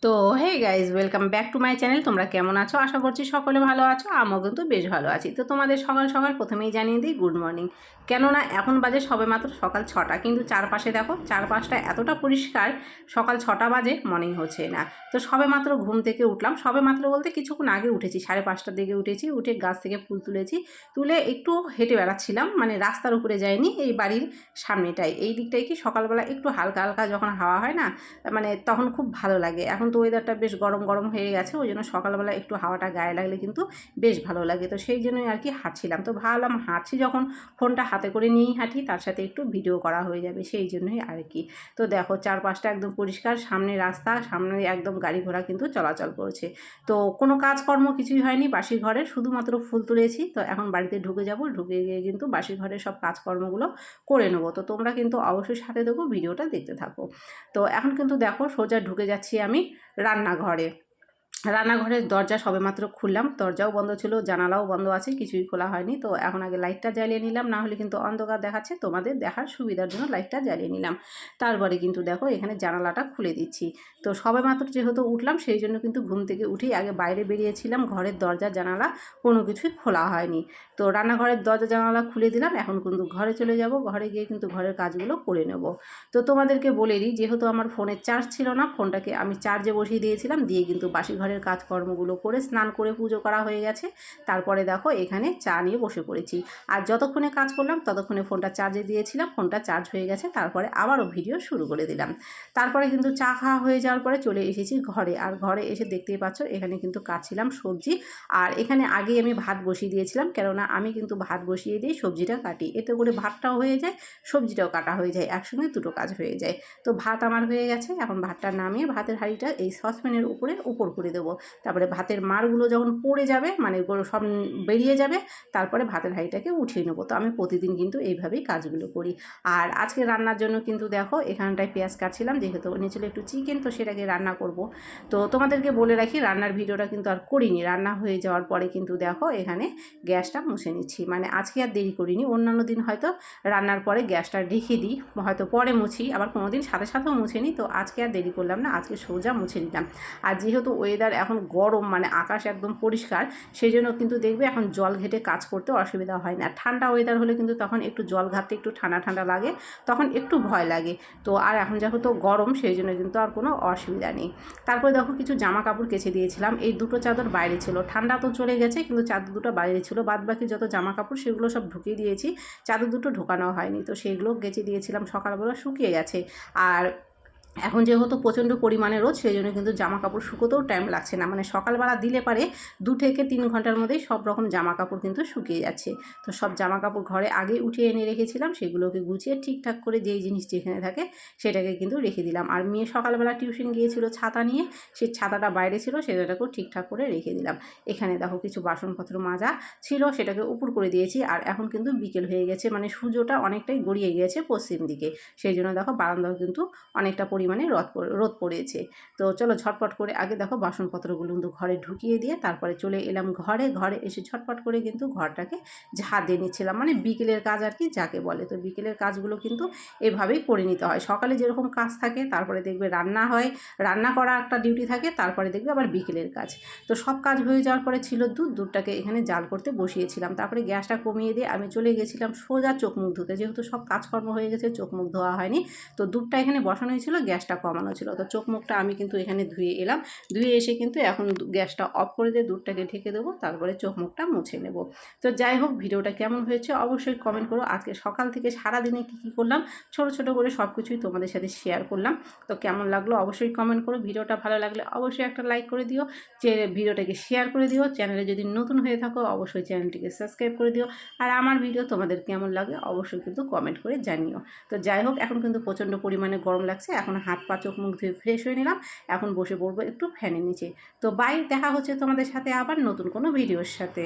তো hey guys welcome back to my channel. তোমরা কেমন আছো? আশা করছি সকলে ভালো আছো। আমিও কিন্তু বেশ ভালো আছি। তো তোমাদের সকাল সকাল প্রথমেই জানিয়ে দিই গুড মর্নিং। কেননা এখন বাজে সবেমাত্র সকাল 6টা, কিন্তু চারপাশে দেখো চারপাশটা এতটা পরিষ্কার, সকাল 6টা বাজে মনেই হচ্ছে না। তো সবেমাত্র ঘুম থেকে উঠলাম, সবেমাত্র বলতে কিছুক্ষণ আগে উঠেছি, 5:30টার দিকে উঠেছি। উঠে গাছ থেকে ফুল তুলেছি, তুলে একটু হেঁটে বেড়াচ্ছিলাম, মানে রাস্তার উপরে যাইনি, এই বাড়ির সামনেটাই, এই দিকটাই কি সকালবেলা একটু হালকা হালকা যখন হাওয়া হয় না, মানে তখন খুব ভালো লাগে। এখন তো ওয়েদারটা বেশ গরম গরম হয়ে গেছে, ওই জন্য সকালবেলা একটু হাওয়াটা গায়ে লাগলে কিন্তু বেশ ভালো লাগে। তো সেই জন্যই আর কি হাঁটছিলাম। তো ভাবলাম হাঁটছি যখন ফোনটা হাতে করে নিয়েই হাঁটি, তার সাথে একটু ভিডিও করা হয়ে যাবে, সেই জন্যই আর কি। তো দেখো চারপাশটা একদম পরিষ্কার, সামনে রাস্তা, সামনে একদম গাড়ি ঘোড়া কিন্তু চলাচল করছে। তো কোনো কাজকর্ম কিছুই হয়নি বাসি ঘরের, শুধুমাত্র ফুল তুলেছি। তো এখন বাড়িতে ঢুকে যাব, ঢুকে গিয়ে কিন্তু বাসি ঘরের সব কাজকর্মগুলো করে নেবো। তো তোমরা কিন্তু অবশ্যই সাথে দেবো, ভিডিওটা দেখতে থাকো। তো এখন কিন্তু দেখো সোজা ঢুকে যাচ্ছি আমি রান্নাঘরে। রান্নাঘরের দরজা সবেমাত্র খুললাম, দরজাও বন্ধ ছিল, জানালাও বন্ধ আছে, কিছুই খোলা হয়নি। তো এখন আগে লাইটটা জ্বালিয়ে নিলাম, না হলে কিন্তু অন্ধকার দেখাচ্ছে। তোমাদের দেখার সুবিধার জন্য লাইটটা জ্বালিয়ে নিলাম। তারপরে কিন্তু দেখো এখানে জানালাটা খুলে দিচ্ছি। তো সবেমাত্র যেহেতু উঠলাম, সেই জন্য কিন্তু ঘুম থেকে উঠেই আগে বাইরে বেরিয়েছিলাম, ঘরের দরজা জানালা কোনো কিছুই খোলা হয়নি। তো রান্নাঘরের দরজা জানালা খুলে দিলাম। এখন কিন্তু ঘরে চলে যাব, ঘরে গিয়ে কিন্তু ঘরের কাজগুলো করে নেব। তো তোমাদেরকে বলে দিই, যেহেতু আমার ফোনের চার্জ ছিল না, ফোনটাকে আমি চার্জে বসিয়ে দিয়েছিলাম, দিয়ে কিন্তু বাসি ঘরের কাজকর্মগুলো করে স্নান করে পুজো করা হয়ে গেছে। তারপরে দেখো এখানে চা নিয়ে বসে পড়েছি। আর যতক্ষণে কাজ করলাম ততক্ষণে ফোনটা চার্জে দিয়েছিলাম, ফোনটা চার্জ হয়ে গেছে। তারপরে আবারও ভিডিও শুরু করে দিলাম। তারপরে কিন্তু চা খাওয়া হয়ে যাওয়ার পরে চলে এসেছি ঘরে। আর ঘরে এসে দেখতেই পাচ্ছ এখানে কিন্তু কাটছিলাম সবজি। আর এখানে আগেই আমি ভাত বসিয়ে দিয়েছিলাম, কেননা আমি কিন্তু ভাত বসিয়ে দিয়ে সবজিটা কাটি, এতে করে ভাতটাও হয়ে যায়, সবজিটাও কাটা হয়ে যায়, একসঙ্গে দুটো কাজ হয়ে যায়। তো ভাত আমার হয়ে গেছে। এখন ভাতটা নামিয়ে ভাতের হাঁড়িটা এই সসপ্যানের উপর করে দেবো। তারপরে ভাতের মাড়গুলো যখন পড়ে যাবে, মানে সব বেরিয়ে যাবে, তারপরে ভাতের হাঁড়িটাকে উঠিয়ে নেবো। তো আমি প্রতিদিন কিন্তু এইভাবেই কাজগুলো করি। আর আজকে রান্নার জন্য কিন্তু দেখো এখানটায় পেঁয়াজ কাটছিলাম, যেহেতু নিয়েছিল একটু চিকেন, তো সেটাকে রান্না করব। তো তোমাদেরকে বলে রাখি, রান্নার ভিডিওটা কিন্তু আর করিনি। রান্না হয়ে যাওয়ার পরে কিন্তু দেখো এখানে গ্যাসটা মুছে নিচ্ছি। মানে আজকে আর দেরি করিনি, অন্যান্য দিন হয়তো রান্নার পরে গ্যাসটা রেখে দিই, হয়তো পরে মুছি, আবার কোনো দিন সাথে সাথেও মুছে নিই। তো আজকে আর দেরি করলাম না, আজকে সোজা মুছে নিলাম। আর যেহেতু ওয়েদার এখন গরম, মানে আকাশ একদম পরিষ্কার, সেই জন্য কিন্তু দেখবে এখন জল ঘেটে কাজ করতে অসুবিধা হয় না। ঠান্ডা ওয়েদার হলে কিন্তু তখন একটু জল ঘাটতে একটু ঠান্ডা ঠান্ডা লাগে, তখন একটু ভয় লাগে। তো আর এখন যেহেতু গরম, সেই জন্য কিন্তু আর কোনো অসুবিধা নেই। তারপরে দেখো কিছু জামা কাপড় কেচে দিয়েছিলাম, এই দুটো চাদর বাইরে ছিল, ঠান্ডা তো চলে গেছে, কিন্তু চাদর দুটো বাইরে ছিল। বাদ বাকি যত জামা কাপড় সেগুলো সব ঢুকিয়ে দিয়েছি, চাদর দুটো ঢোকানো হয়নি। তো সেইগুলো কেচে দিয়েছিলাম, সকালবেলা শুকিয়ে গেছে। আর এখন যেহেতু প্রচণ্ড পরিমাণে রোদ, সেই জন্য কিন্তু জামা কাপড় শুকোতেও টাইম লাগছে না, মানে সকালবেলা দিলে পারে 2 থেকে 3 ঘন্টার মধ্যেই সব রকম জামা কাপড় কিন্তু শুকিয়ে যাচ্ছে। তো সব জামা কাপড় ঘরে আগে উঠিয়ে এনে রেখেছিলাম, সেগুলোকে গুছিয়ে ঠিকঠাক করে যেই জিনিস যেখানে থাকে সেটাকে কিন্তু রেখে দিলাম। আর মেয়ে সকালবেলা টিউশন গিয়েছিল ছাতা নিয়ে, সেই ছাতাটা বাইরে ছিল, সেটাকেও ঠিকঠাক করে রেখে দিলাম। এখানে দেখো কিছু বাসনপত্র মাজা ছিল, সেটাকে উপর করে দিয়েছি। আর এখন কিন্তু বিকেল হয়ে গেছে, মানে সূর্যটা অনেকটাই গড়িয়ে গিয়েছে পশ্চিম দিকে, সেই জন্য দেখো বারান্দাও কিন্তু অনেকটা পরিমাণে রোদ পড়েছে। তো চলো ঝটপট করে আগে দেখো বাসনপত্রগুলো কিন্তু ঘরে ঢুকিয়ে দিয়ে তারপরে চলে এলাম ঘরে। ঘরে এসে ঝটপট করে কিন্তু ঘরটাকে ঝাড় দিয়ে নিচ্ছিলাম, মানে বিকেলের কাজ আর কি যাকে বলে। তো বিকেলের কাজগুলো কিন্তু এভাবেই করে নিতে হয়। সকালে যেরকম কাজ থাকে, তারপরে দেখবে রান্না হয়, রান্না করা একটা ডিউটি থাকে, তারপরে দেখবে আবার বিকেলের কাজ। তো সব কাজ হয়ে যাওয়ার পরে ছিল দুধটাকে এখানে জাল করতে বসিয়েছিলাম। তারপরে গ্যাসটা কমিয়ে দিয়ে আমি চলে গেছিলাম সোজা চোখ মুখ ধুতে, যেহেতু সব কাজকর্ম হয়ে গেছে, চোখ মুখ ধোয়া হয়নি। তো দুধটা এখানে বসানো হয়েছিল, গ্যাসটা কমানো ছিল। তো চোখ মুখটা আমি কিন্তু এখানে ধুয়ে এলাম, ধুয়ে এসে কিন্তু এখন গ্যাসটা অফ করে দিয়ে দুধটাকে ঢেকে দেবো, তারপরে চোখ মুখটা মুছে নেব। তো যাই হোক, ভিডিওটা কেমন হয়েছে অবশ্যই কমেন্ট করো। আজকে সকাল থেকে সারাদিনে কী কী করলাম ছোট ছোট করে সব কিছুই তোমাদের সাথে শেয়ার করলাম। তো কেমন লাগলো অবশ্যই কমেন্ট করো। ভিডিওটা ভালো লাগলে অবশ্যই একটা লাইক করে দিও, ভিডিওটাকে শেয়ার করে দিও। চ্যানেলে যদি নতুন হয়ে থাকো অবশ্যই চ্যানেলটিকে সাবস্ক্রাইব করে দিও। আর আমার ভিডিও তোমাদের কেমন লাগে অবশ্যই কিন্তু কমেন্ট করে জানিও। তো যাই হোক, এখন কিন্তু প্রচণ্ড পরিমাণে গরম লাগছে, এখন হাত পা চোখ মুখ ধুয়ে ফ্রেশ হয়ে নিলাম, এখন বসে পড়বো একটু ফ্যানের নিচে। তো বাই, দেখা হচ্ছে তোমাদের সাথে আবার নতুন কোনো ভিডিওর সাথে।